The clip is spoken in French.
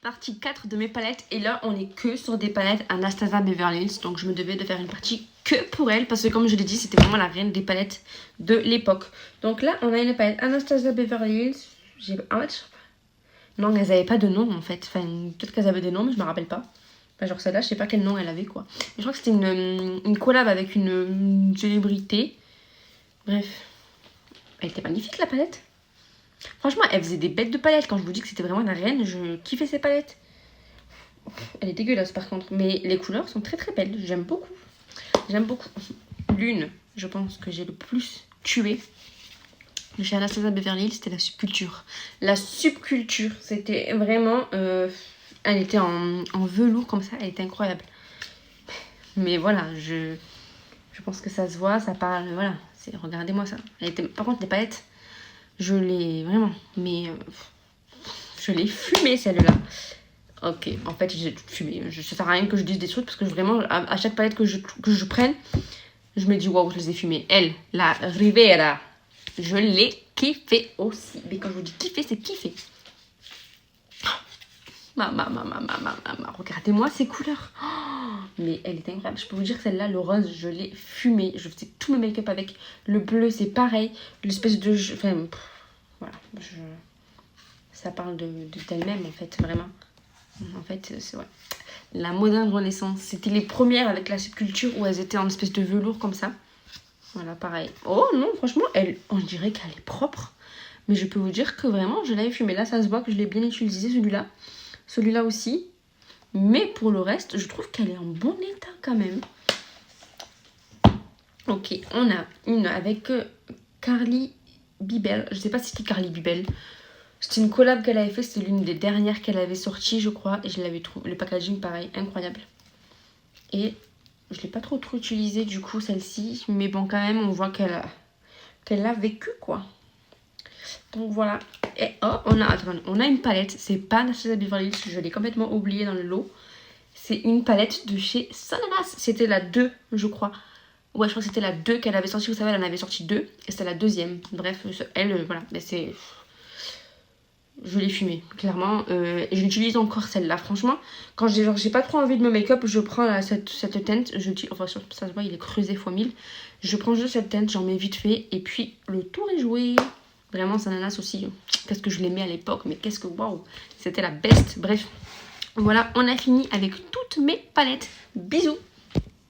Partie 4 de mes palettes. Et là, on est que sur des palettes Anastasia Beverly Hills. Donc, je me devais de faire une partie que pour elle. Parce que, comme je l'ai dit, c'était vraiment la reine des palettes de l'époque. Donc là, on a une palette Anastasia Beverly Hills. Non, elles n'avaient pas de nom, en fait. Enfin, peut-être qu'elles avaient des noms, mais je me rappelle pas. Enfin, genre celle-là, je sais pas quel nom elle avait, quoi. Mais je crois que c'était une collab avec une célébrité. Bref. Elle était magnifique, la palette. Franchement, elle faisait des bêtes de palettes. Quand je vous dis que c'était vraiment la reine, je kiffais ces palettes. Elle est dégueulasse par contre. Mais les couleurs sont très très belles. J'aime beaucoup. J'aime beaucoup. L'une, je pense que j'ai le plus tué de chez Anastasia Beverly Hills, c'était la subculture. La subculture, c'était vraiment... elle était en velours comme ça. Elle était incroyable. Mais voilà, je pense que ça se voit, ça parle... Voilà, regardez-moi ça. Elle était, par contre, les palettes... Je l'ai vraiment, mais je l'ai fumée celle-là. Ok, en fait j'ai tout fumé. Ça sert à rien que je dise des trucs parce que vraiment à chaque palette que je prenne, je me dis waouh, je les ai fumées. Elle, la Rivera, je l'ai kiffé aussi. Mais quand je vous dis kiffé, c'est kiffé. Regardez-moi ces couleurs. Oh, mais elle est incroyable. Je peux vous dire que celle-là, le rose, je l'ai fumée. Je faisais tout mes make-up avec. Le bleu, c'est pareil. L'espèce de... Enfin, voilà. Ça parle d'elle-même, en fait, vraiment. En fait, c'est ouais. La moderne renaissance. C'était les premières avec la subculture où elles étaient en espèce de velours comme ça. Voilà, pareil. Oh non, franchement, on dirait qu'elle est propre. Mais je peux vous dire que vraiment, je l'avais fumée. Là, ça se voit que je l'ai bien utilisé, celui-là. Celui-là aussi. Mais pour le reste, je trouve qu'elle est en bon état quand même. Ok, on a une avec Carly Bibel. Je sais pas si c'était Carly Bibel. C'était une collab qu'elle avait fait. C'était l'une des dernières qu'elle avait sorties, je crois. Et je l'avais trouvé. Le packaging, pareil, incroyable. Et je l'ai pas trop utilisée, du coup, celle-ci. Mais bon, quand même, on voit qu'elle a vécu, quoi. Donc voilà. Et oh, on a une palette. C'est pas Anastasia Beverly Hills. Je l'ai complètement oublié dans le lot. C'est une palette de chez Sananas. C'était la 2, je crois. Ouais, je crois que c'était la 2 qu'elle avait sortie. Vous savez, elle en avait sorti 2. Et c'était la deuxième. Bref, elle, voilà. Mais c'est... Je l'ai fumée, clairement. Et j'utilise encore celle-là. Franchement, quand j'ai pas trop envie de me make-up, je prends cette teinte. Enfin, ça se voit, il est creusé x 1000. Je prends juste cette teinte, j'en mets vite fait. Et puis, le tour est joué. Vraiment, Sananas aussi. Qu'est-ce que je l'aimais à l'époque. Mais qu'est-ce que... Waouh, c'était la best. Bref, voilà, on a fini avec toutes mes palettes. Bisous.